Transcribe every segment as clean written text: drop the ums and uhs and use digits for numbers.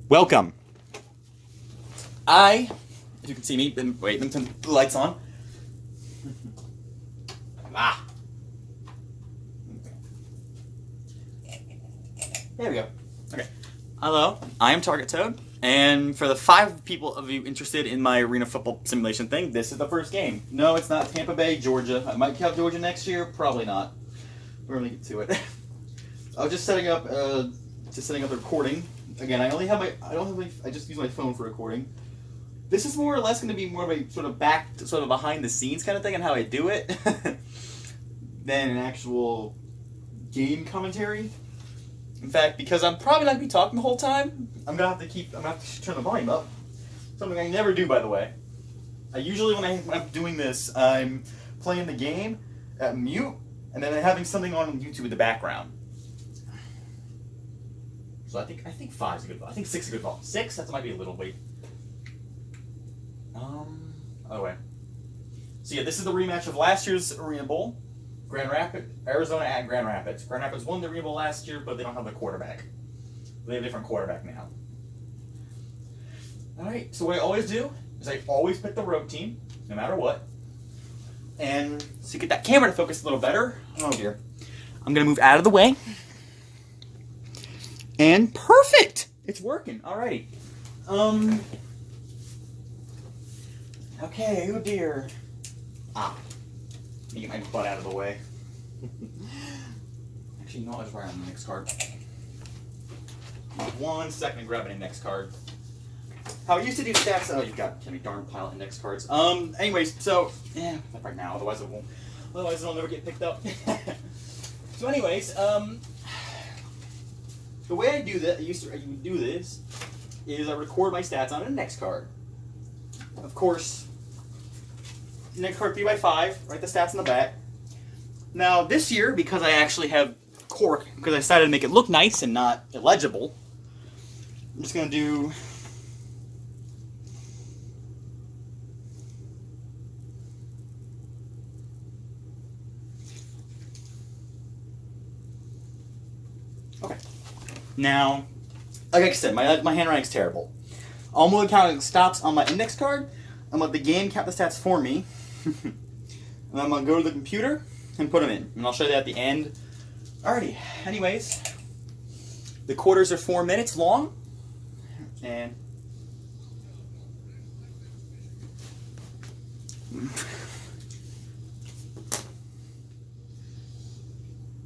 Welcome. As you can see me, wait, let me turn the lights on. There we go. Okay. Hello, I am TargetToad, and for the 5 people of you interested in my arena football simulation thing, this is the first game. No, it's not Tampa Bay, Georgia. I might have Georgia next year, probably not. We're gonna get to it. I was just setting up the recording. Again, I just use my phone for recording. This is more or less going to be more of a sort of behind the scenes kind of thing on how I do it than an actual game commentary. In fact, because I'm probably not going to be talking the whole time, I'm going to have to turn the volume up. Something I never do, by the way. I usually, when I'm doing this, I'm playing the game at mute, and then I'm having something on YouTube in the background. So I think 5 is a good. I think 6 is a good volume. 6, that might be a little late. Other way. So yeah, this is the rematch of last year's Arena Bowl. Arizona at Grand Rapids. Grand Rapids won the Arena Bowl last year, but they don't have the quarterback. They have a different quarterback now. Alright, so what I always do is I always pick the road team, no matter what. And to get that camera to focus a little better, oh dear, I'm going to move out of the way. And perfect! It's working. Alrighty. Okay, oh dear. Let me get my butt out of the way. Actually, you know what? I'll just write on the next card. 1 second to grab an index card. How I used to do stats. Oh, you've got a darn pile of index cards. Anyways, so yeah, not right now. Otherwise, it won't. Otherwise, it'll never get picked up. So, anyways, the way I do that, I would do this, is I record my stats on an index card. Of course, index card 3x5, write the stats in the back. Now this year, because I actually have cork, because I decided to make it look nice and not illegible, I'm just going to do... Okay. Now, like I said, my handwriting's terrible. I'm going to count stats on my index card. I'm going to let the game count the stats for me. And I'm going to go to the computer and put them in. And I'll show you that at the end. Alrighty. Anyways, the quarters are 4 minutes long. And...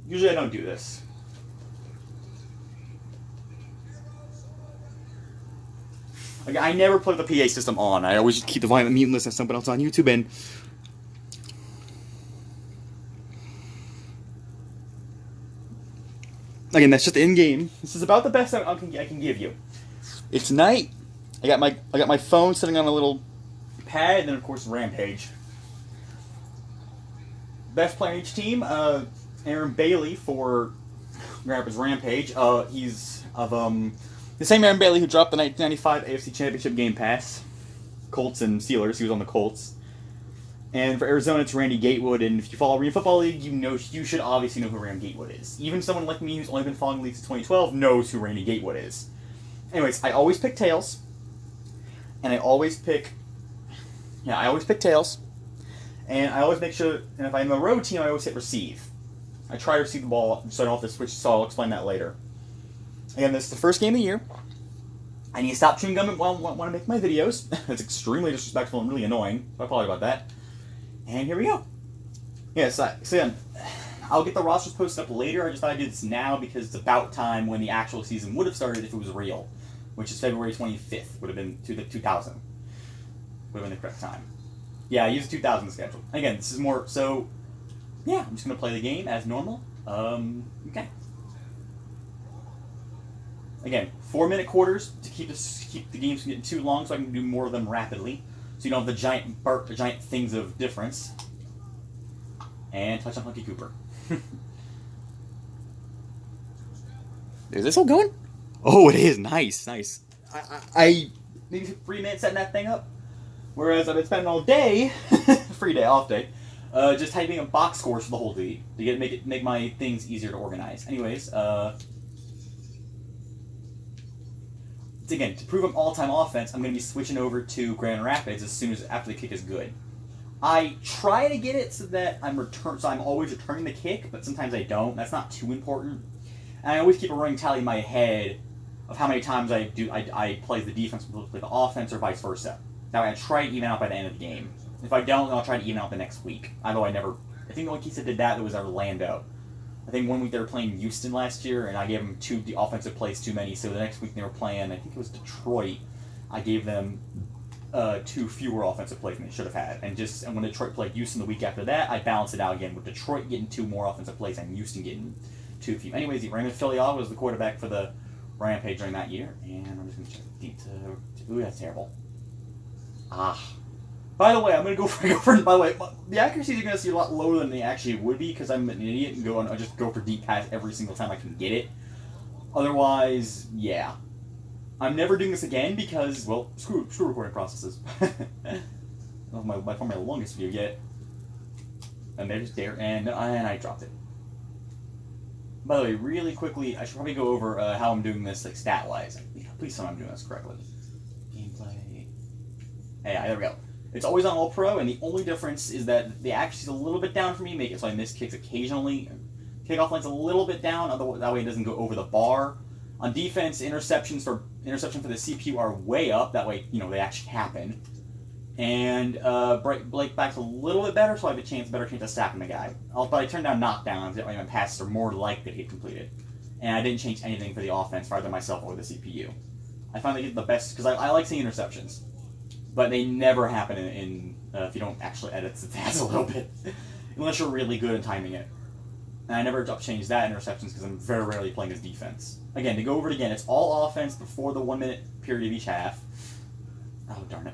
usually I don't do this. Like, I never put the PA system on. I always just keep the volume mute and listen to something else on YouTube. And again, that's just in game. This is about the best I can give you. It's night. I got my phone sitting on a little pad, and then of course Rampage. Best player on each team, Aaron Bailey for Grand Rapids Rampage. He's of the same Aaron Bailey who dropped the 1995 AFC Championship Game Pass. Colts and Steelers. He was on the Colts. And for Arizona, it's Randy Gatewood. And if you follow Arena Football League, you should obviously know who Randy Gatewood is. Even someone like me who's only been following the league since 2012 knows who Randy Gatewood is. Anyways, I always pick tails. And I always pick tails. And I always make sure, and if I'm a road team, I always hit receive. I try to receive the ball so I don't have to switch, so I'll explain that later. Again, this is the first game of the year. I need to stop chewing gum while I make my videos. It's extremely disrespectful and really annoying. So I apologize about that. And here we go. Yes, so again, I'll get the rosters posted up later. I just thought I'd do this now because it's about time when the actual season would have started if it was real, which is February 25th. Would have been 2000. Would have been the correct time. Yeah, I used 2000 schedule. Again, this is more so. Yeah, I'm just gonna play the game as normal. Okay. Again, 4-minute quarters to keep the games from getting too long, so I can do more of them rapidly, so you don't have the giant things of difference. And touch on Hunky Cooper. Is this all going? Oh, it is nice. I maybe 3 minutes setting that thing up, whereas I've been spending all day, free day, off day, just typing in box scores for the whole league to make my things easier to organize. Anyways, again, to prove I'm all-time offense, I'm going to be switching over to Grand Rapids as soon as after the kick is good. I try to get it so that I'm always returning the kick, but sometimes I don't. That's not too important. And I always keep a running tally in my head of how many times I play the defense with the offense or vice versa. That way I try to even out by the end of the game. If I don't, then I'll try to even out the next week. Although I think the only case I did that was Orlando. I think one week they were playing Houston last year, and I gave them 2 offensive plays too many, so the next week they were playing, I think it was Detroit, I gave them 2 fewer offensive plays than they should have had. And when Detroit played Houston the week after that, I balanced it out again with Detroit getting 2 more offensive plays and Houston getting 2 few. Anyways, Raymond Filial was the quarterback for the Rampage during that year, and I'm just going to check deep to... Ooh, that's terrible. By the way, I'm going to go for... By the way, the accuracies you're going to see a lot lower than they actually would be, because I'm an idiot and I just go for deep pass every single time I can get it. Otherwise, yeah. I'm never doing this again because, well, screw recording processes. That was my longest video yet. And there's there, and I dropped it. By the way, really quickly, I should probably go over how I'm doing this, like, stat-wise. Please tell me I'm doing this correctly. Gameplay. Yeah, there we go. It's always on All-Pro, and the only difference is that the accuracy's a little bit down for me, make it so I miss kicks occasionally. Kickoff line's a little bit down, that way it doesn't go over the bar. On defense, interception for the CPU are way up, that way, they actually happen. And Blake back's a little bit better, so I have a better chance of stacking the guy. But I turned down knockdowns, that way my passes are more likely to get completed. And I didn't change anything for the offense for either myself or the CPU. I finally get the best, because I like seeing interceptions. But they never happen if you don't actually edit the stats a little bit. Unless you're really good at timing it. And I never changed that interceptions because I'm very rarely playing as defense. Again, to go over it again, it's all offense before the 1-minute period of each half. Oh, darn it.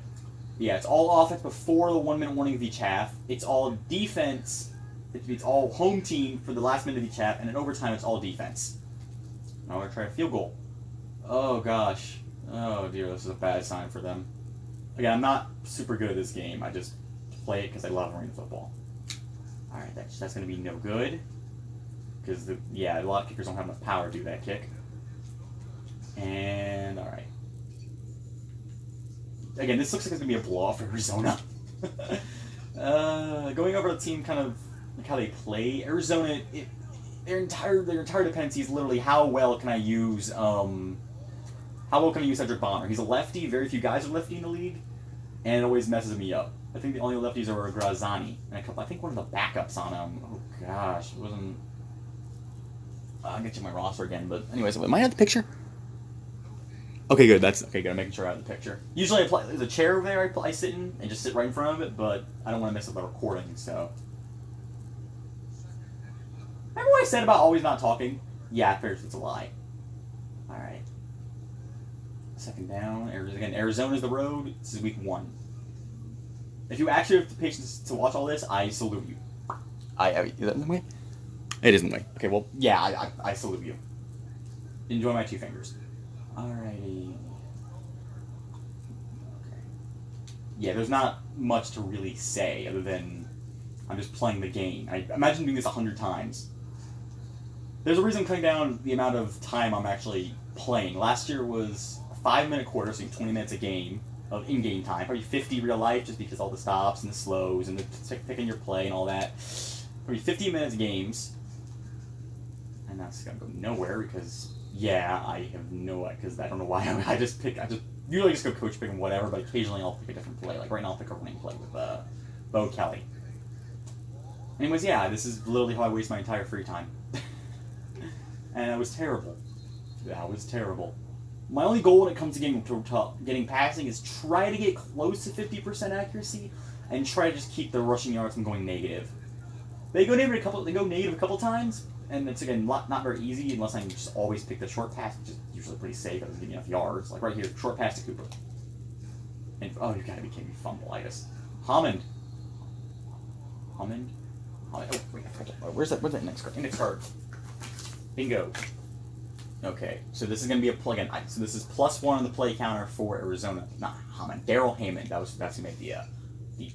Yeah, it's all offense before the 1-minute warning of each half. It's all defense. It's all home team for the last minute of each half. And in overtime, it's all defense. Now we're going to try a field goal. Oh, gosh. Oh, dear, this is a bad sign for them. Again, I'm not super good at this game. I just play it because I love arena football. Alright, that's going to be no good. Because, a lot of kickers don't have enough power to do that kick. And, alright. Again, this looks like it's going to be a blow-off for Arizona. Going over the team, kind of like how they play. Arizona, their entire dependency is literally how well can I use Cedric Bonner. He's a lefty. Very few guys are lefty in the league. And it always messes me up. I think the only lefties are Graziani. And I think one of the backups on him. Oh, gosh. It wasn't... I'll get you my roster again. But anyways, am I at the picture? Okay, good. Okay, good. I'm making sure I have the picture. Usually there's a chair over there I sit in and just sit right in front of it. But I don't want to mess up the recording, so... Remember what I said about always not talking? Yeah, at first it's a lie. Alright. Second down. Again, Arizona's the road. This is week 1. If you actually have the patience to watch all this, I salute you. Is that in the way? It is in the way. Okay, well, yeah, I salute you. Enjoy my 2 fingers. Alrighty. Okay. Yeah, there's not much to really say other than I'm just playing the game. I imagine doing this 100 times. There's a reason I'm cutting down the amount of time I'm actually playing. Last year was 5-minute quarter, so 20 minutes a game of in-game time. Probably 50 real life, just because all the stops and the slows and the picking your play and all that. Probably 50 minutes games. And that's gonna go nowhere because, yeah, I have no idea, because I don't know why. I just usually just go coach pick and whatever, but occasionally I'll pick a different play. Like right now I'll pick a running play with Bo Kelly. Anyways, yeah, this is literally how I waste my entire free time. And it was terrible. That was terrible. My only goal when it comes to getting passing is try to get close to 50% accuracy and try to just keep the rushing yards from going negative. They go negative a couple times, and it's again not very easy unless I just always pick the short pass, which is usually pretty safe. It doesn't give me enough yards. Like right here, short pass to Cooper. And oh, you gotta be kidding me, fumbleitis. Hammond. Oh wait, I forgot. Where's that next card? Index card. Bingo. Okay, so this is going to be a play again. So this is +1 on the play counter for Arizona. Not Hammond. Daryl Heyman. That's who made the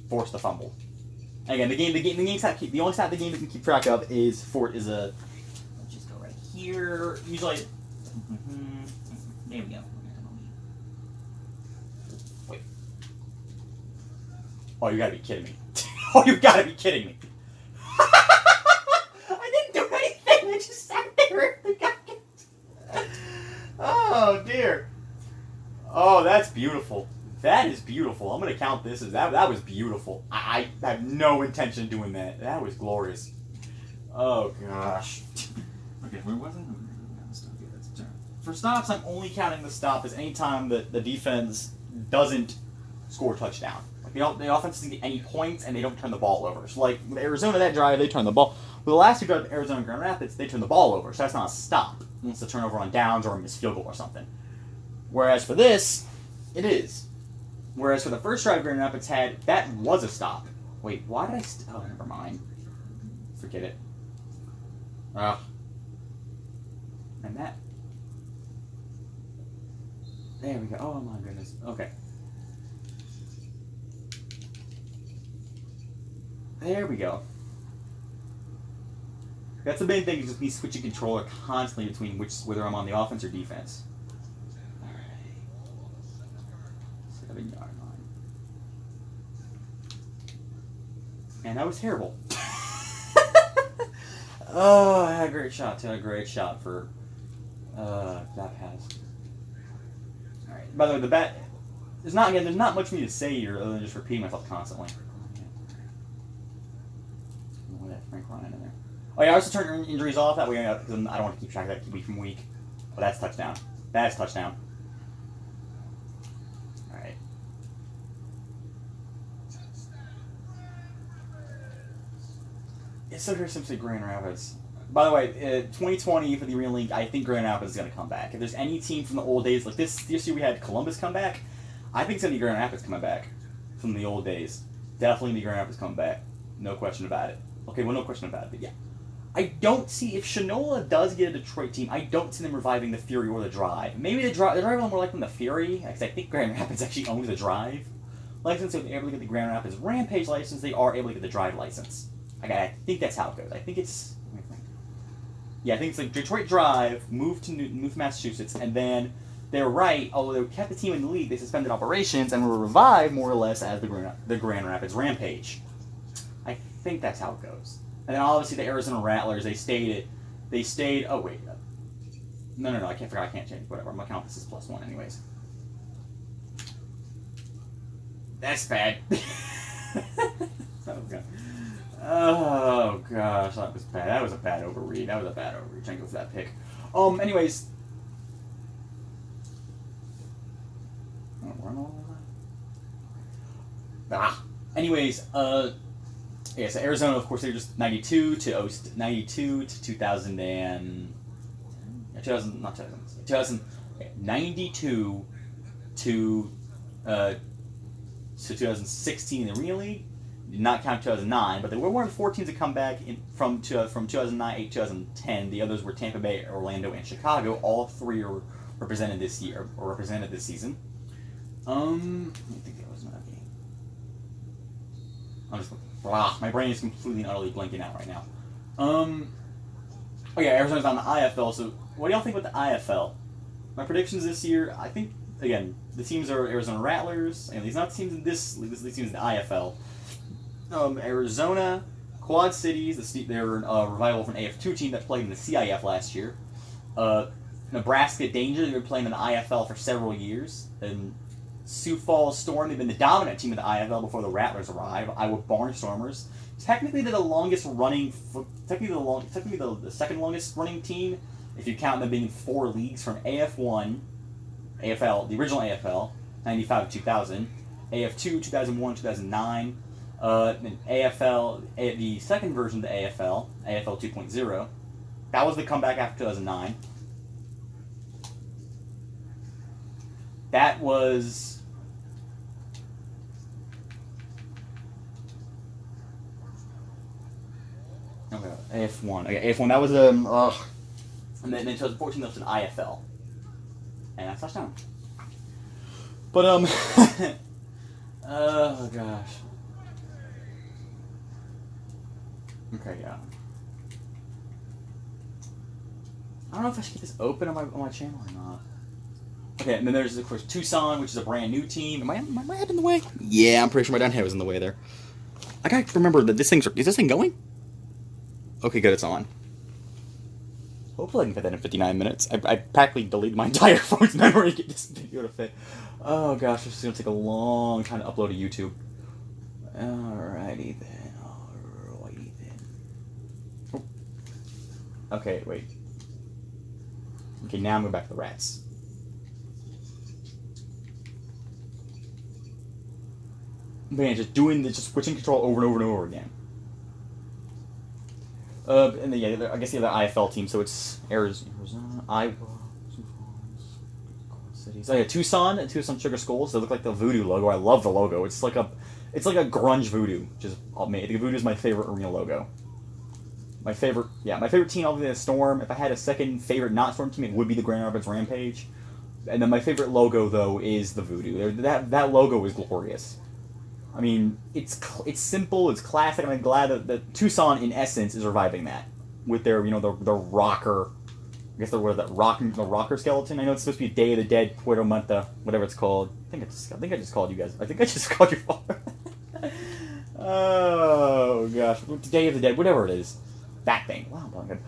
force the fumble. Again, the only stat the game can keep track of is let's just go right here. Usually, there we go. Wait. Oh, you gotta be kidding me. Oh, you gotta be kidding me. I didn't do anything. I just sat there. Oh, dear. Oh, that's beautiful. That is beautiful. I'm gonna count this as that. That was beautiful. I have no intention of doing that. That was glorious. Oh gosh. Okay, where was I? For stops, I'm only counting the stop as any time that the defense doesn't score a touchdown. Like the offense doesn't get any points and they don't turn the ball over. So like with Arizona, that drive, they turned the ball. With the last two drives, Arizona and Grand Rapids, they turned the ball over. So that's not a stop. It's a turnover on downs or a missed field goal or something. Whereas for this, it is. Whereas for the first drive Grand Rapids had, that was a stop. Wait, why did I... oh, never mind. Forget it. Ugh. And that... there we go. Oh my goodness. Okay. There we go. That's the main thing, is just me switching controller constantly between whether I'm on the offense or defense. Alright. 7-yard line. And that was terrible. Oh, I had a great shot too. I had a great shot for that pass. Alright. By the way, the bat there's not much for me to say here other than just repeating myself constantly. Frank Ryan in there. Oh yeah, I also turn injuries off that way because I don't want to keep track of that week from week. Oh, that's touchdown. That's touchdown. All right. It's so here's simply Grand Rapids. By the way, 2020 for the Arena League, I think Grand Rapids is going to come back. If there's any team from the old days, like this year we had Columbus come back, I think it's going to be Grand Rapids coming back from the old days. Definitely be Grand Rapids coming back. No question about it. Okay, well, no question about it, but yeah. I don't see, if Shinola does get a Detroit team, I don't see them reviving the Fury or the Drive. Maybe the Drive a little more like than the Fury, because I think Grand Rapids actually owns the Drive license, so if they're able to get the Grand Rapids Rampage license, they are able to get the Drive license. I think that's how it goes. I think it's... yeah, I think it's like Detroit Drive, moved to Massachusetts, and then they're right, although they kept the team in the league, they suspended operations and were revived more or less as the Grand Rapids Rampage. I think that's how it goes. And then obviously the Arizona Rattlers, they stayed, oh wait. No, I can't change, whatever, I'm gonna count this as +1 anyways. That's bad. Oh gosh, that was bad. That was a bad overread. I didn't go for that pick. Anyways. Anyways, yeah, so Arizona, of course, they were just 92 to 2000 and 92 to 2016 in the Arena League. Did not count 2009, but there were one of the 4 teams that come back from 2009, 8, 2010. The others were Tampa Bay, Orlando, and Chicago. All 3 are represented this year or represented this season. I think that was not a game. I'm just my brain is completely and utterly blanking out right now. Oh yeah, Arizona's on the IFL. So what do y'all think about the IFL? My predictions this year, I think again the teams are Arizona Rattlers, and these not the teams in this league. These teams in the IFL. Arizona, Quad Cities, they're a revival from an AF2 team that played in the CIF last year. Nebraska Danger, they've been playing in the IFL for several years. And Sioux Falls Storm, they've been the dominant team in the IFL before the Rattlers arrive. Iowa Barnstormers, technically they're the longest running, technically the second longest running team, if you count them being in 4 leagues from AF1, AFL, the original AFL, 95 to 2000, AF2, 2001, 2009, and AFL, the second version of the AFL, AFL 2.0, that was the comeback after 2009. That was... okay, AF1. Okay, AF1, that was, and then 2014, that was an IFL. And that's touchdown. But, oh gosh. Okay, yeah. I don't know if I should keep this open on my channel or not. Okay, and then there's, of course, Tucson, which is a brand new team. Am I head in the way? Yeah, I'm pretty sure my down head was in the way there. I gotta remember that is this thing going? Okay, good, it's on. Hopefully I can fit that in 59 minutes. I practically deleted my entire phone's memory to get this video to fit. Oh gosh, this is gonna take a long time to upload to YouTube. Alrighty then. Oh. Okay, wait. Okay, now I'm going back to the rats. Man, just switching control over and over and over again. And then, yeah, I guess the other AFL team, so it's Arizona, Iowa, cities. Oh yeah, Tucson Sugar Skulls. They look like the Voodoo logo. I love the logo. It's like a grunge Voodoo, which is made. The Voodoo is my favorite arena logo. My favorite team other than the Storm. If I had a second favorite not Storm team, it would be the Grand Rapids Rampage. And then my favorite logo though is the Voodoo. That logo is glorious. I mean, it's simple, it's classic, and I'm glad that Tucson, in essence, is reviving that with their, the rocker. I guess the rocker skeleton. I know it's supposed to be Day of the Dead, Puerto Monta, whatever it's called. I think I just called you guys. I think I just called your father. Oh gosh, Day of the Dead, whatever it is, that thing. Wow, I'm good.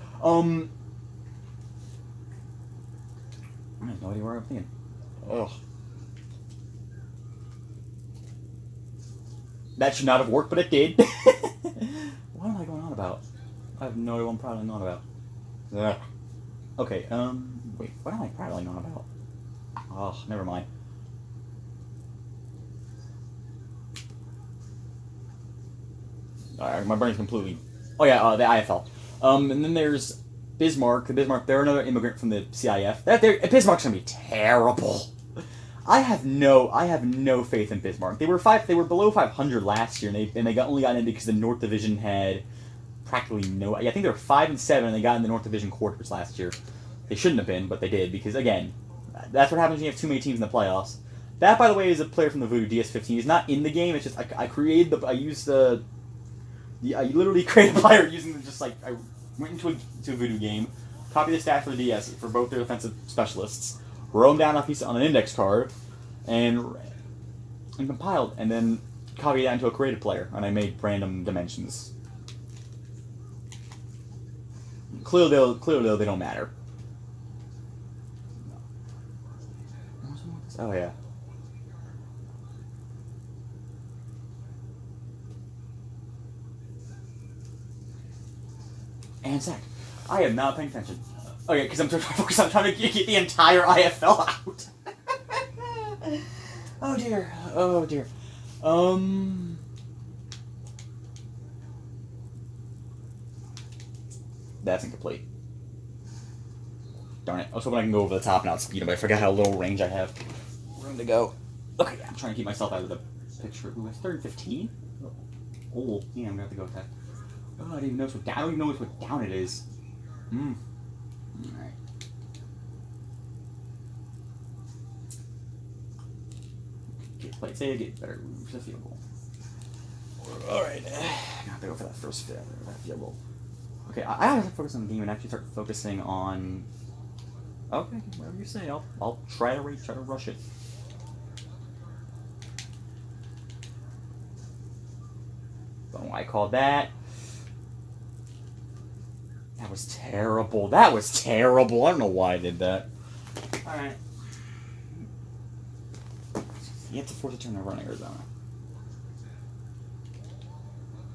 I have no idea where I'm thinking. Ugh. That should not have worked, but it did. What am I going on about? I have no idea what I'm prattling on about. Ugh. Okay, wait, what am I prattling on about? Oh, never mind. Alright, my brain's completely... Oh yeah, the AFL. And then there's Bismarck. They're another immigrant from the CIF. Bismarck's gonna be terrible. I have no faith in Bismarck. They were below 500 last year, and they only got in because the North Division had practically no. I think they were 5-7, and they got in the North Division quarters last year. They shouldn't have been, but they did because again, that's what happens when you have too many teams in the playoffs. That, by the way, is a player from the Voodoo DS15. He's not in the game. It's just I literally created a player using I went into a Voodoo game, copied the stats for the DS for both their defensive specialists. Wrote them down on an index card, and compiled, and then copied that into a created player, and I made random dimensions. Clearly, they don't matter. Oh yeah. And sack. I am not paying attention. Okay, because I'm trying to get the entire IFL out. Oh dear. Oh dear. That's incomplete. Darn it. I was hoping I can go over the top and outspeed him, but I forgot how little range I have. Room to go. Okay, I'm trying to keep myself out of the picture. Ooh, it's 3rd and 15? Oh, yeah, I'm gonna have to go with that. Oh, I don't even know what down it is. Alright. Get say get better for the field goal. Alright. I have to go for that first field goal. Okay, I have to focus on the game and actually start focusing on. Okay, whatever you say, I'll try to rush it. Don't know why I called that. That was terrible. I don't know why I did that. Alright. You have to force a turn to run Arizona.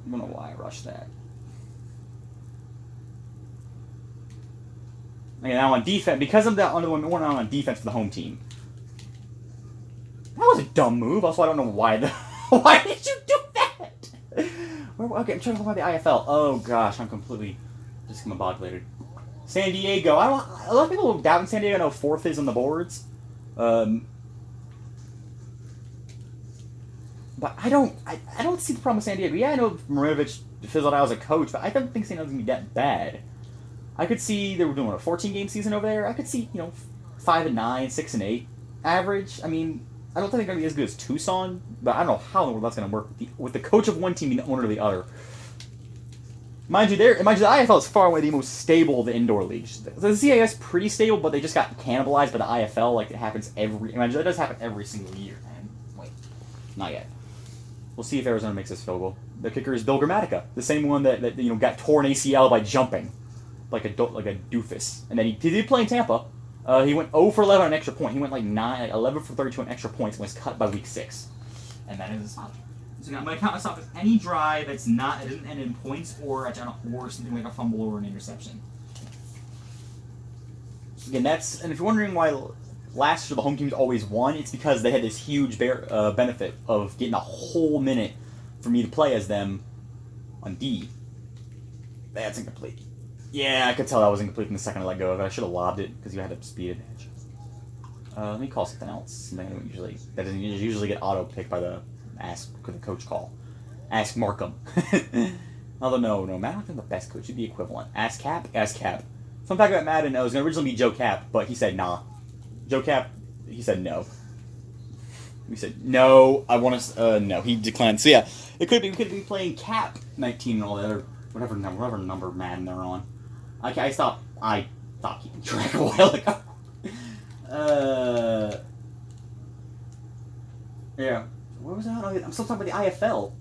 I don't know why I rushed that. Okay, now on defense, because I'm on defense for the home team. That was a dumb move. Also, I don't know why why did you do that? Okay, I'm trying to find the IFL. Oh gosh, I'm completely discombobulated. San Diego. A lot of people doubt in San Diego. I know 4th is on the boards. But I don't see the problem with San Diego. Yeah, I know Marinovich fizzled out as a coach, but I don't think San Diego's gonna be that bad. I could see they were doing a 14-game season over there. I could see 5-9, 6-8 average. I mean, I don't think they're gonna be as good as Tucson, but I don't know how in the world that's gonna work with the coach of one team and the owner of the other. Mind you, the IFL is far away the most stable of the indoor leagues. The CIS pretty stable, but they just got cannibalized by the IFL. Like it happens mind you, that does happen every single year. And wait, not yet. We'll see if Arizona makes this field goal. The kicker is Bill Gramatica, the same one that got torn ACL by jumping, like a doofus. And then he did play in Tampa. He went 0 for 11 on an extra point. He went like 11 for 32 on extra points and was cut by week 6. And that is his spot. So I'm going to count myself as any drive that doesn't end in points or something like a fumble or an interception. Again, and if you're wondering why last year the home teams always won, it's because they had this huge benefit of getting a whole minute for me to play as them on D. That's incomplete. Yeah, I could tell that was incomplete from the second I let go of it. I should have lobbed it because you had a speed advantage. Let me call something else. Something that doesn't usually get auto picked by the coach call. Ask Markham. Although no, Matt Markham's the best coach. He'd be equivalent. Ask Cap. Fun fact about Madden, it was going to originally be Joe Cap, but he said nah. Joe Cap, he said no. We said no. I want to. No, he declined. So yeah, we could be playing Cap 19 and all the other whatever number Madden they're on. I stopped keeping track a while ago. Yeah. What was that? I'm still talking about the IFL.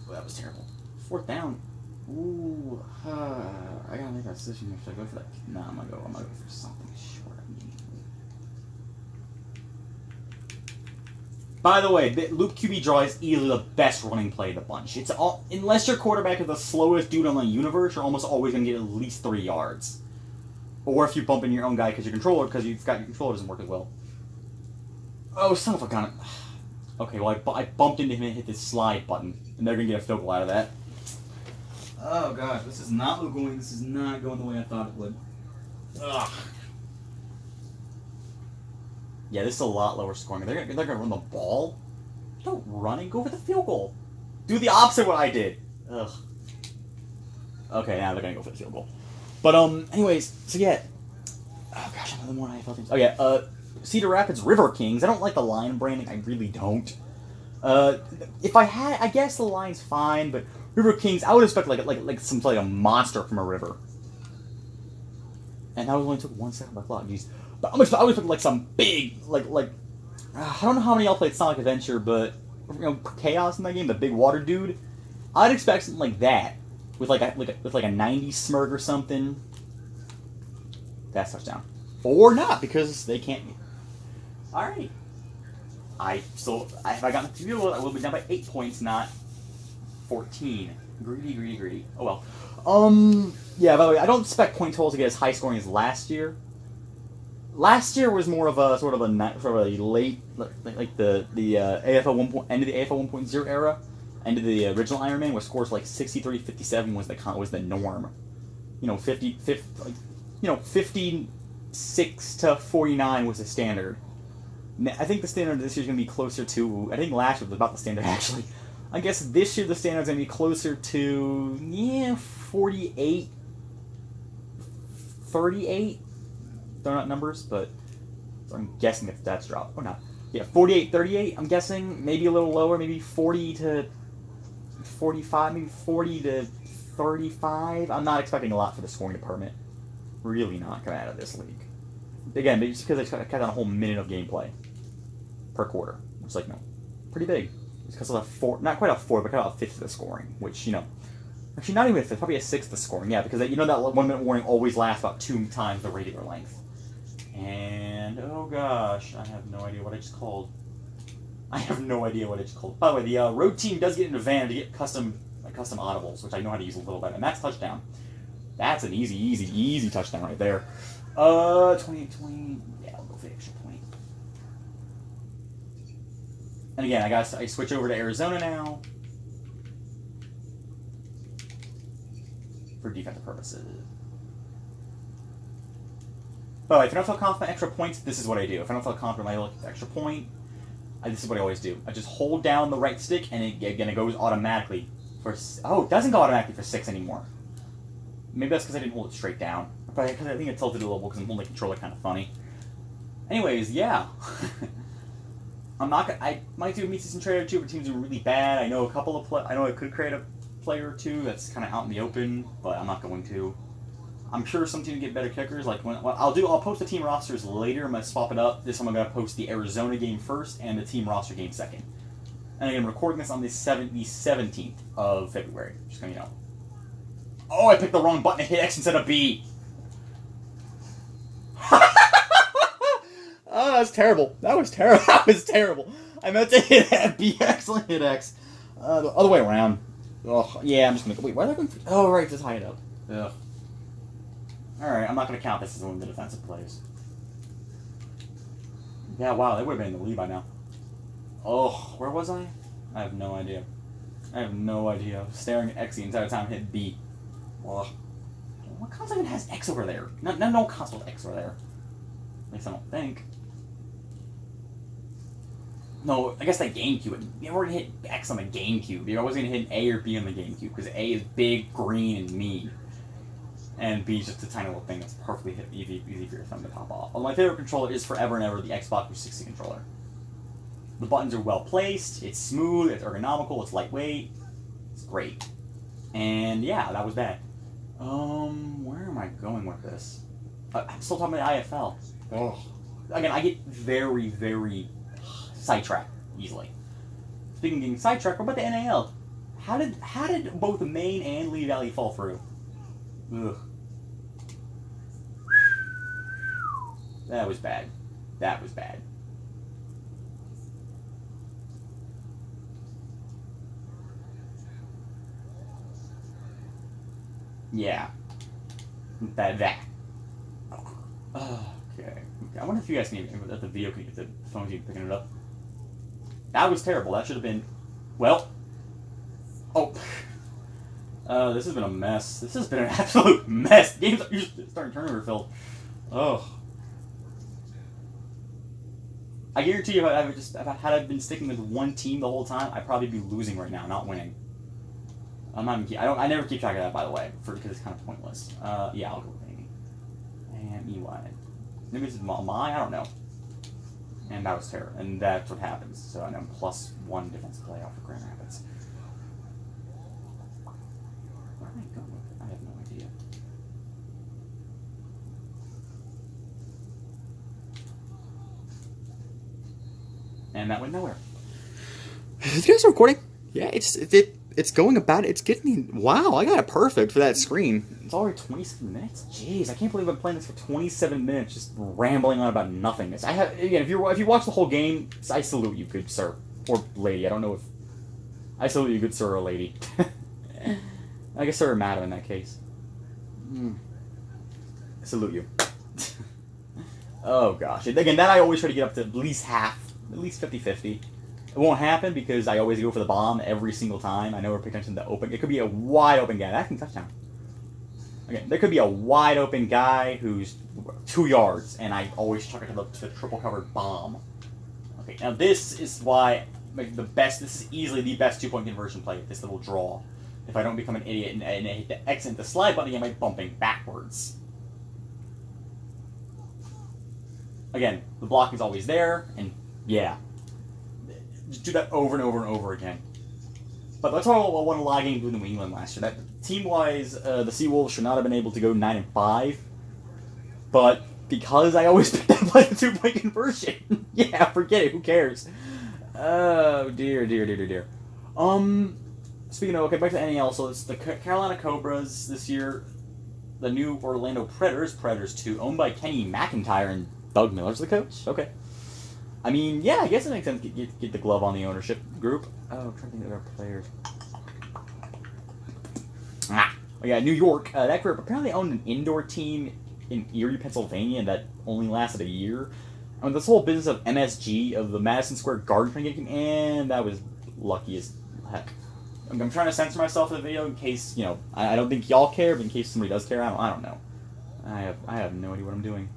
Oh, that was terrible. 4th down. Ooh, I gotta make that decision here. Should I go for that? No, I'm gonna go for something short immediately. By the way, the loop QB draw is easily the best running play of the bunch. Unless your quarterback is the slowest dude on the universe, you're almost always gonna get at least 3 yards. Or if you bump in your own guy because your controller doesn't work as well. Oh, son of a gun. Okay, well, I bumped into him and hit this slide button, and they're going to get a field goal out of that. Oh, gosh, this is not going the way I thought it would. Ugh. Yeah, this is a lot lower scoring. They're going to run the ball? Don't run and go for the field goal. Do the opposite of what I did. Ugh. Okay, now they're going to go for the field goal. But, anyways, so yeah. Oh, gosh, another more IFL teams. Oh, yeah, Cedar Rapids River Kings. I don't like the line branding. I really don't. If I had, I guess the line's fine, but River Kings, I would expect like a monster from a river. And that only took 1 second by clock. Jeez. But I would expect like some big I don't know how many y'all played Sonic Adventure, but Chaos in that game, the big water dude. I'd expect something like that with like a 90s Smurg or something. That's touchdown. Or not, because they can't. Alrighty. If I got the field goal, I will be down by 8 points, not 14. Greedy. Oh well. Yeah, by the way, I don't expect point totals to get as high scoring as last year. Last year was more of a sort of a late, like the AFL end of the AFL 1.0 era, end of the original Iron Man, where scores like 63-57 was the norm. 56 to 49 was the standard. I think the standard this year is going to be closer to. I think last year was about the standard actually. I guess this year the standard is going to be closer to 48, 38. They're not numbers, but so I'm guessing if that's dropped or not. Yeah, 48, 38. I'm guessing maybe a little lower, maybe 40 to 45, maybe 40 to 35. I'm not expecting a lot for the scoring department. Really not coming out of this league. Again, just because I cut down a whole minute of gameplay per quarter, which is pretty big. It's because of not quite a fourth, but kind of a fifth of the scoring, which actually not even a fifth, probably a sixth of the scoring. Yeah, because that 1 minute warning always lasts about 2 times the regular length. And oh gosh, I have no idea what I just called. By the way, the road team does get an advantage to get custom audibles, which I know how to use a little bit, and that's touchdown. That's an easy touchdown right there. 28-20. Yeah, I'll go for the extra point. And again, I switch over to Arizona now for defensive purposes. But if I don't feel confident extra points, this is what I do. If I don't feel confident I look extra point, this is what I always do. I just hold down the right stick, and it goes automatically for. Oh, it doesn't go automatically for 6 anymore. Maybe that's because I didn't hold it straight down. But because I think it tilted a little because I'm holding the controller kind of funny. Anyways, yeah. I'm not gonna. I might do a mid-season trade or two, but teams are really bad. I know a couple of I know I could create a player or two that's kind of out in the open, but I'm not going to. I'm sure some teams get better kickers. Like I'll post the team rosters later. I'm gonna swap it up. This time I'm gonna post the Arizona game first and the team roster game second. And I'm recording this on the 17th of February. Just gonna Oh, I picked the wrong button. I hit X instead of B. Oh, that was terrible. That was terrible. That was terrible. I meant to hit B. Excellent hit X. The other way around. Oh, yeah, I'm just gonna. Wait, why are they going? Oh, right, to tie it up. Ugh. Alright, I'm not going to count this as one of the defensive plays. Yeah, wow, they would have been in the lead by now. Oh, where was I? I have no idea. I have no idea. I was staring at X the entire time and hit B. Ugh. What console even has X over there? No console with X over there. At least I don't think. No, I guess that GameCube. You never hit X on the GameCube. You're always going to hit A or B on the GameCube because A is big, green, and mean. And B is just a tiny little thing that's perfectly easy for your thumb to pop off. Although my favorite controller is forever and ever the Xbox 360 controller. The buttons are well placed, it's smooth, it's ergonomical, it's lightweight, it's great. And yeah, that was bad. Where am I going with this? I'm still talking about the AFL. Oh. Again, I get very, very sidetracked easily. Speaking of getting sidetracked, what about the NAL? How did both Maine and Lee Valley fall through? Ugh. That was bad. That was bad. Yeah. That. Okay. I wonder if you guys can even, if the video can, if the phone's even picking it up. That was terrible. That should have been, well. Oh. This has been a mess. This has been an absolute mess. Games are usually starting turnover filled. Oh. I guarantee you, if I been sticking with one team the whole time, I'd probably be losing right now, not winning. I'm not even, I never keep track of that, by the way, because it's kind of pointless. Yeah, I'll go with Amy. And EY. Maybe it's my, I don't know. And that was terrible. And that's what happens. So I know +1 defensive playoff for Grand Rapids. Where am I going with it? I have no idea. And that went nowhere. Is you guys recording? Yeah, it's going about it. It's getting me. Wow, I got it perfect for that screen. It's already 27 minutes. Jeez, I can't believe I've been playing this for 27 minutes, just rambling on about nothingness. I have again. If you watch the whole game, I salute you, good sir or lady. I don't know if I salute you, good sir or lady. I guess sir or madam in that case. I salute you. Oh gosh, again, that I always try to get up to at least half. At least 50-50. It won't happen because I always go for the bomb every single time. I never pay attention to the open. It could be a wide open guy. That can touchdown. Okay, there could be a wide open guy who's 2 yards, and I always chuck it to the triple covered bomb. Okay, now this is why the best. This is easily the best 2-point conversion play. This little draw. If I don't become an idiot and I hit the X and the slide button, am I bumping backwards? Again, the block is always there, and yeah. Just do that over and over and over again. But that's how I won a lot of games with New England last year. That team-wise, the Seawolves should not have been able to go 9-5. But because I always pick that play the 2-point conversion, yeah, forget it. Who cares? Oh dear. Speaking of, okay, back to the NAL. So it's the Carolina Cobras this year. The new Orlando Predators 2, owned by Kenny McIntyre and Doug Miller's the coach. Okay. I mean, yeah, I guess it makes sense to get the glove on the ownership group. Oh, I'm trying to think of other players. Oh, yeah, New York. That group apparently owned an indoor team in Erie, Pennsylvania that only lasted a year. I mean, this whole business of MSG, of the Madison Square Garden game, and that was lucky as heck. I'm trying to censor myself in the video in case, you know, I don't think y'all care, but in case somebody does care, I don't know. I have no idea what I'm doing.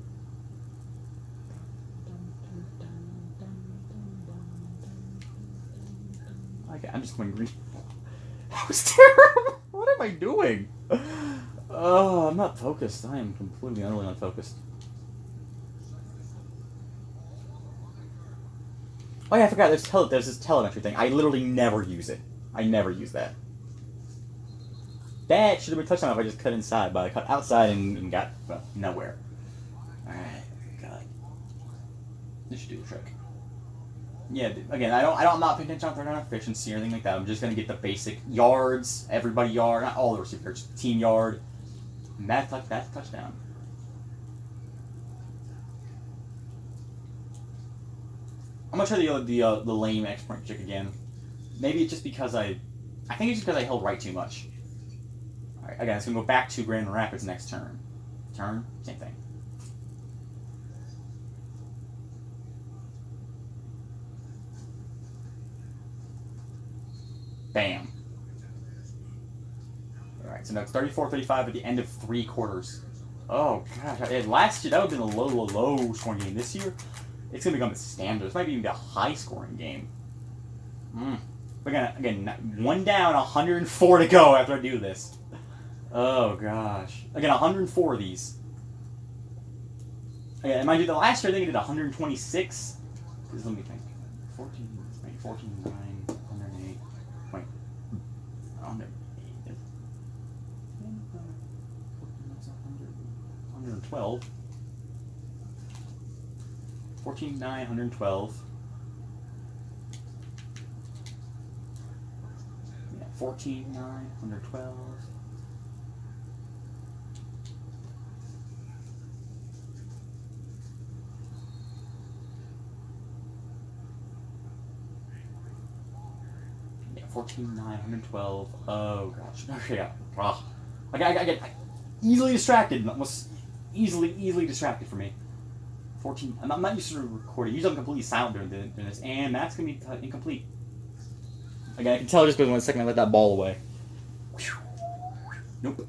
Okay, I'm just going green. That was terrible. What am I doing? Oh, I'm not focused. I am completely, utterly unfocused. Oh yeah, I forgot. There's this telemetry thing. I literally never use it. I never use that. That should have been a touchdown if I just cut inside, but I cut outside and got nowhere. All right, God, this should do the trick. Yeah, again, I'm not paying attention on efficiency or anything like that. I'm just gonna get the basic yards, everybody yard, not all the receivers, team yard. And that's touchdown. I'm gonna try the lame X point trick again. Maybe it's just because I think it's just because I held right too much. All right, again, it's gonna go back to Grand Rapids next turn. Turn, same thing. Bam. All right, so now it's 34-35 at the end of 3 quarters. Oh gosh, last year that would have been a low scoring game. This year, it's gonna become a standard. This might even be a high scoring game. Again, 1 down, 104 to go after I do this. Oh gosh. Again, 104 of these. Again, mind you, the last year I think I did 126. Because let me think. 14, 9, 108. Wait. 112. 14, 9, 112. Yeah, 14, 9, 112. Yeah, 14, 9, 112. Oh gosh. Okay, yeah. I get easily distracted. Almost easily distracted for me. 14. I'm not used to recording. Usually I'm completely silent during this, and that's gonna be incomplete. Again, I can tell just because 1 second I let that ball away. Nope.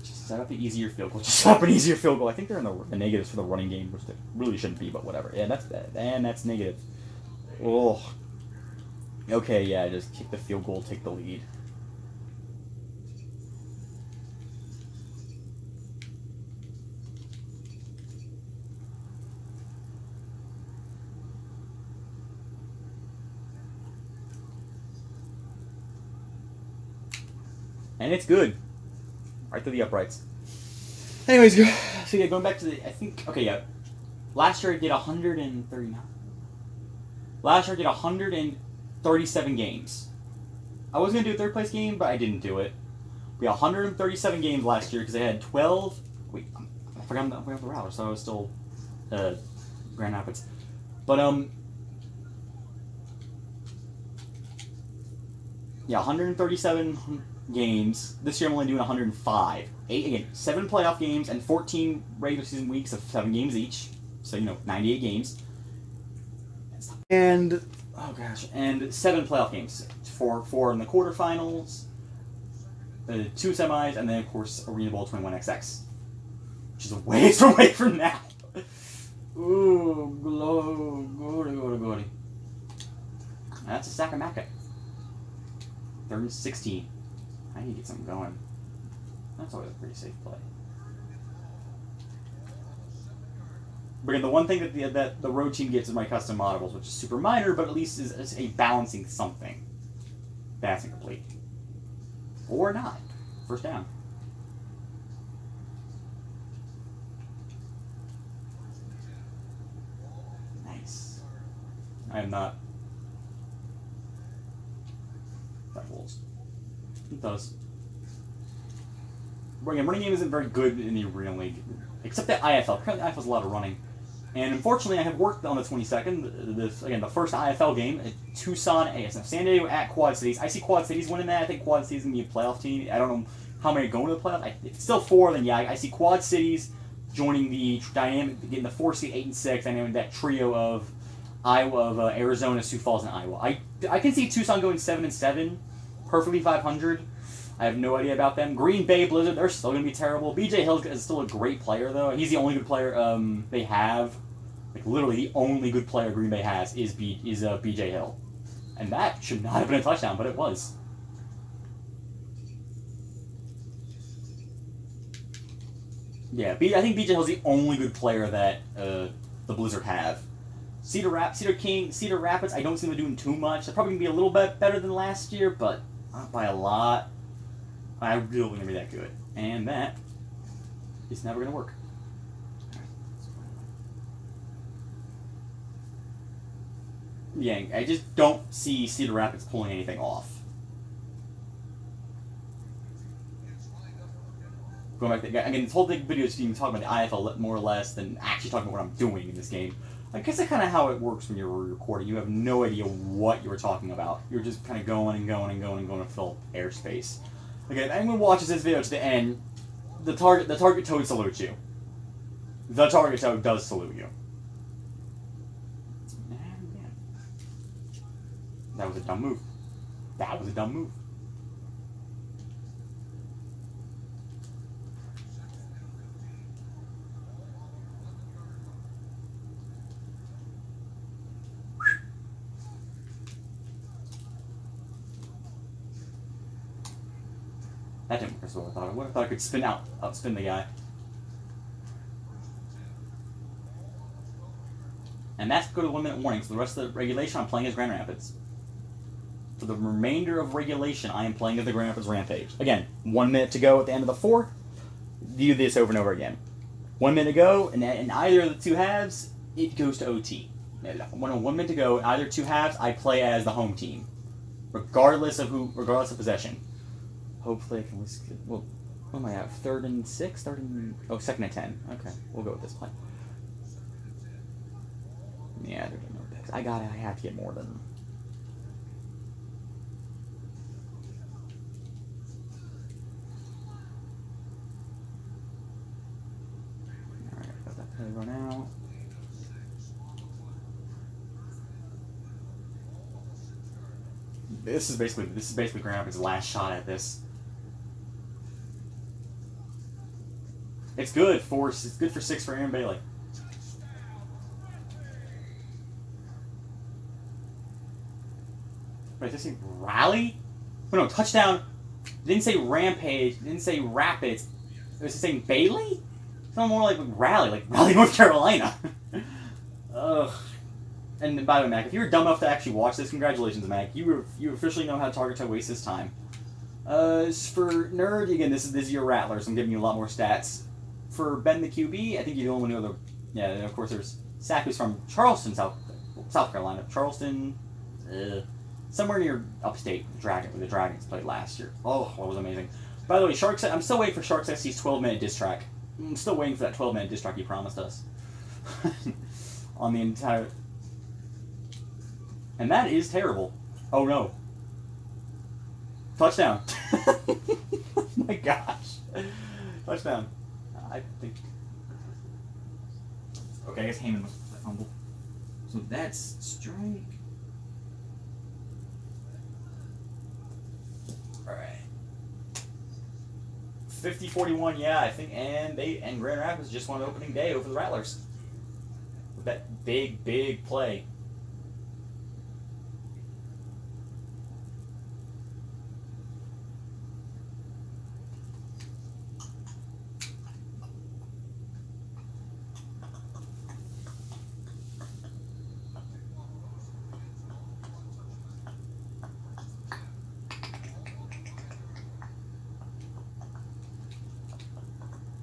Just set up an easier field goal. Just set up an easier field goal. I think they're in the negatives for the running game, which they really shouldn't be, but whatever. Yeah, that's negative. Oh. Okay, yeah, just kick the field goal, take the lead. And it's good. Right through the uprights. Anyways, so yeah, going back to I think, okay, yeah. Last year I did 139. Last year I did 137 games. I was going to do a third place game, but I didn't do it. We had 137 games last year because I had 12. Wait, I forgot the route, so I was still Grand Rapids. But, yeah, 137 games. This year I'm only doing 105. 7 playoff games and 14 regular season weeks of 7 games each. So, 98 games. And, oh gosh, and 7 playoff games. 4 in the quarterfinals, 2 semis, and then, of course, Arena Bowl 21XX. Which is a ways away from now. Ooh, glory. That's a sack of Macca. 3rd and 16. I need to get something going. That's always a pretty safe play. But again, the one thing that the road team gets is my custom models, which is super minor, but at least is a balancing something. That's incomplete. Or not. First down. Nice. I am not. That rolls. It does. Running game isn't very good in the Arena League, except that IFL. Currently, IFL is a lot of running. And unfortunately, I have worked on the 22nd. The first IFL game at Tucson, ASF San Diego at Quad Cities. I see Quad Cities winning that. I think Quad Cities is going to be a playoff team. I don't know how many are going to the playoff. If it's still 4, then yeah, I see Quad Cities joining the dynamic, getting the 4 seed, 8 and 6. I know that trio of Iowa, Arizona, Sioux Falls, and Iowa. I can see Tucson going 7 and 7, perfectly 500. I have no idea about them. Green Bay Blizzard, they're still going to be terrible. BJ Hill is still a great player, though. He's the only good player they have. Like, literally, the only good player Green Bay has is BJ Hill. And that should not have been a touchdown, but it was. Yeah, I think BJ Hill's the only good player that the Blizzard have. Cedar Rapids, I don't see them doing too much. They're probably going to be a little bit better than last year, but not by a lot. I really going to be that good. And that is never going to work. Yeah, I just don't see Cedar Rapids pulling anything off. Going back to, again, this whole big video is being talking about the IFL more or less than actually talking about what I'm doing in this game. I guess that's kind of how it works when you're recording. You have no idea what you were talking about. You're just kind of going and going and going and going to fill airspace. Again, anyone watches this video to the end, the TargetToad salutes you. The TargetToad does salute you. That was a dumb move. That was a dumb move. That didn't work as well as I thought it would. I thought I could outspin the guy. And that's go to 1 minute warning. So the rest of the regulation, I'm playing as Grand Rapids. For the remainder of regulation, I am playing as the Grand Rapids Rampage. Again, 1 minute to go at the end of the 4. Do this over and over again. 1 minute to go, and in either of the two halves, it goes to OT. 1 minute to go, in either two halves, I play as the home team, regardless of possession. Hopefully, I can. Well, what am I at? 3rd and 6, 2nd and 10. Okay, we'll go with this play. Yeah, there's no picks. I have to get more than. Alright, got that play run out. This is basically Grand Rapids' last shot at this. It's good for 6 for Aaron Bailey. Wait, did it say rally? Oh, no, touchdown. It didn't say rampage. It didn't say rapids. It was saying Bailey? It sounded more like Rally North Carolina. Ugh. And by the way, Mac, if you were dumb enough to actually watch this, congratulations, Mac. You officially know how TargetToad wastes his time. For Nerd, again, this is your Rattler, so I'm giving you a lot more stats. For Ben the QB, I think you don't want to know the... Yeah, and of course there's Sack, who's from Charleston, South Carolina. Charleston, somewhere near upstate, where the Dragons played last year. Oh, that was amazing. By the way, I'm still waiting for Sharks SC's 12-minute diss track. I'm still waiting for that 12-minute diss track he promised us. On the entire... And that is terrible. Oh no. Touchdown. Oh my gosh. Touchdown. I think... Okay, I guess Heyman was fumble. So that's strike. Alright. 50-41, yeah, I think, and Grand Rapids just won opening day over the Rattlers. With that big play.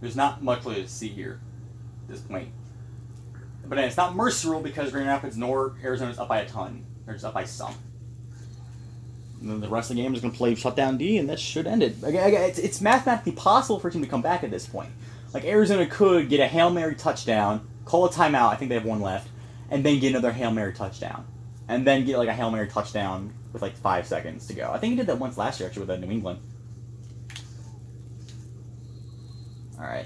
There's not much really to see here at this point. But it's not merciful because Grand Rapids nor Arizona's up by a ton. They're just up by some. And then the rest of the game is going to play shutdown D, and that should end it. It's mathematically possible for a team to come back at this point. Like, Arizona could get a Hail Mary touchdown, call a timeout, I think they have one left, and then get another Hail Mary touchdown. And then get, like, a Hail Mary touchdown with, like, 5 seconds to go. I think he did that once last year, actually, with New England. Alright.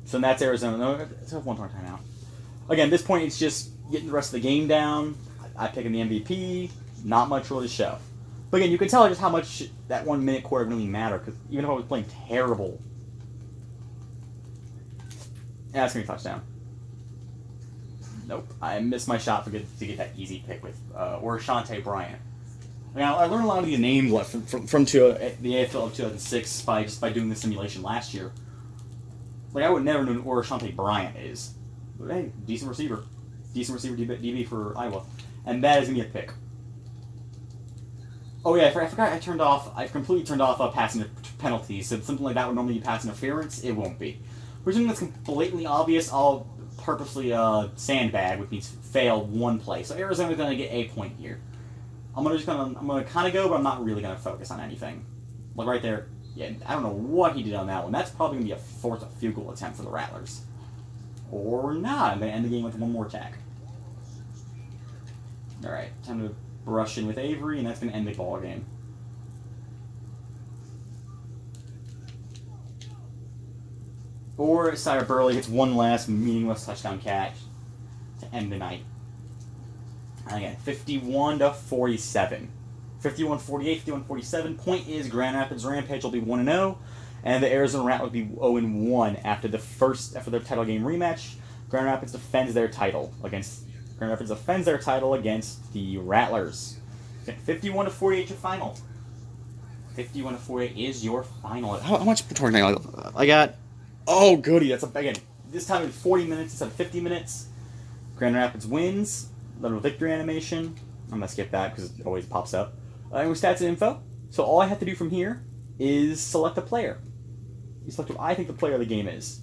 So that's Arizona. No, let's have one more timeout. Again, at this point, it's just getting the rest of the game down. I picking the MVP. Not much really to show. But again, you can tell just how much that 1 minute quarter really mattered. Because even if I was playing terrible, yeah, it's gonna be a touchdown. Nope, I missed my shot to get that easy pick with or Shante Bryant. Now, I learned a lot of these names from the AFL of 2006 by doing the simulation last year. Like, I would never know who Shante Bryant is. But hey, decent receiver. Decent receiver DB for Iowa. And that is going to be a pick. Oh yeah, I forgot I completely turned off passing penalties. So something like that would normally be pass interference. It won't be. For something that's completely obvious, I'll purposely sandbag, which means fail one play. So Arizona's going to get a point here. I'm gonna kind of go, but I'm not really gonna focus on anything. Like right there, yeah, I don't know what he did on that one. That's probably gonna be a fourth field goal attempt for the Rattlers, or not. I'm gonna end the game with one more attack. All right, time to brush in with Avery, and that's gonna end the ball game. Or Sire Burley gets one last meaningless touchdown catch to end the night. And again, 51-47. 51-48, 51-47. Point is Grand Rapids Rampage will be 1-0, and the Arizona Rat will be 0-1 after their title game rematch. Grand Rapids defends their title against the Rattlers. 51-48 your final. 51-48 is your final. How much talking I got? Oh, goody! Again. This time it's 40 minutes instead of 50 minutes. Grand Rapids wins. Little victory animation. I'm gonna skip that because it always pops up. And with stats and info. So all I have to do from here is select a player. You select who I think the player of the game is.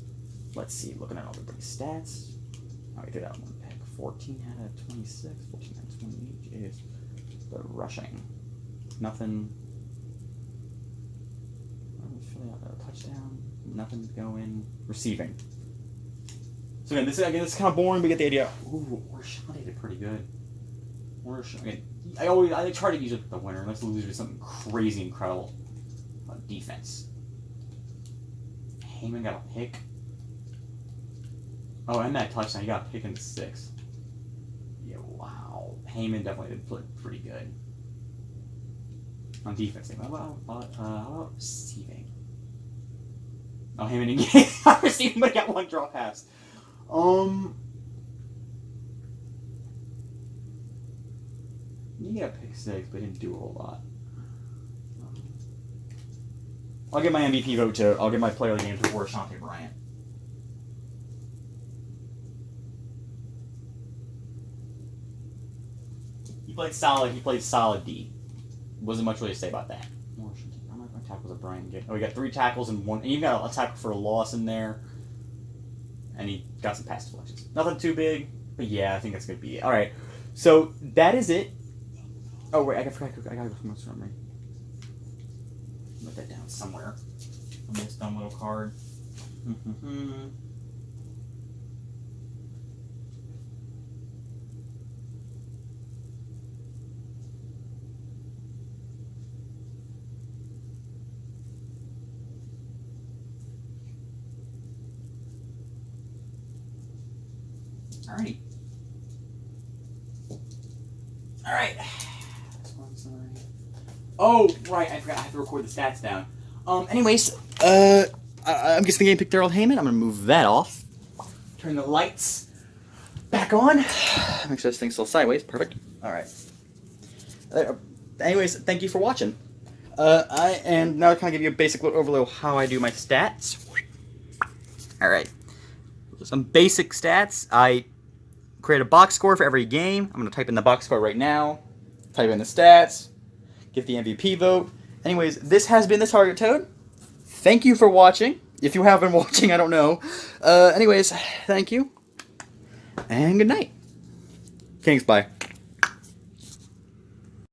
Let's see. Looking at all everybody's stats. Oh, we did that one pick. 14 out of 26. 14 out of 28 is the rushing. Nothing. Touchdown. Nothing going. Receiving. So again, this is kind of boring, but you get the idea. Ooh, Orshante did pretty good. Again, I try to use it with the winner. Let's lose with something crazy incredible. Defense. Heyman got a pick. Oh, and that touchdown, he got a pick in the 6. Yeah, wow. Heyman definitely did play pretty good. On defense. How about receiving? Oh, Heyman didn't get receiving, but got one draw pass. You got a pick 6, but didn't do a whole lot. I'll give my MVP vote to. I'll give my player of the game to Shante Bryant. He played solid. He played solid D. Wasn't much really to say about that. How many tackles did Bryant get? Oh, he got 3 tackles and 1. And you got a tackle for a loss in there. And he got some pass deflections. Nothing too big, but yeah, I think that's going to be it. All right, so that is it. Oh, wait, I got to go from this memory. Put that down somewhere. On this dumb little card. Alrighty. Alright. Oh, right, I forgot I have to record the stats down. Anyways, I'm guessing the game picked Daryl Heyman. I'm gonna move that off. Turn the lights back on. Make sure this thing's still sideways. Perfect. Alright. Anyways, thank you for watching. And now I kind of give you a basic overview of how I do my stats. Alright. Some basic stats. I create a box score for every game. I'm going to type in the box score right now. Type in the stats. Get the MVP vote. Anyways, this has been the TargetToad. Thank you for watching. If you have been watching, I don't know. Anyways, thank you. And good night. Kings, bye.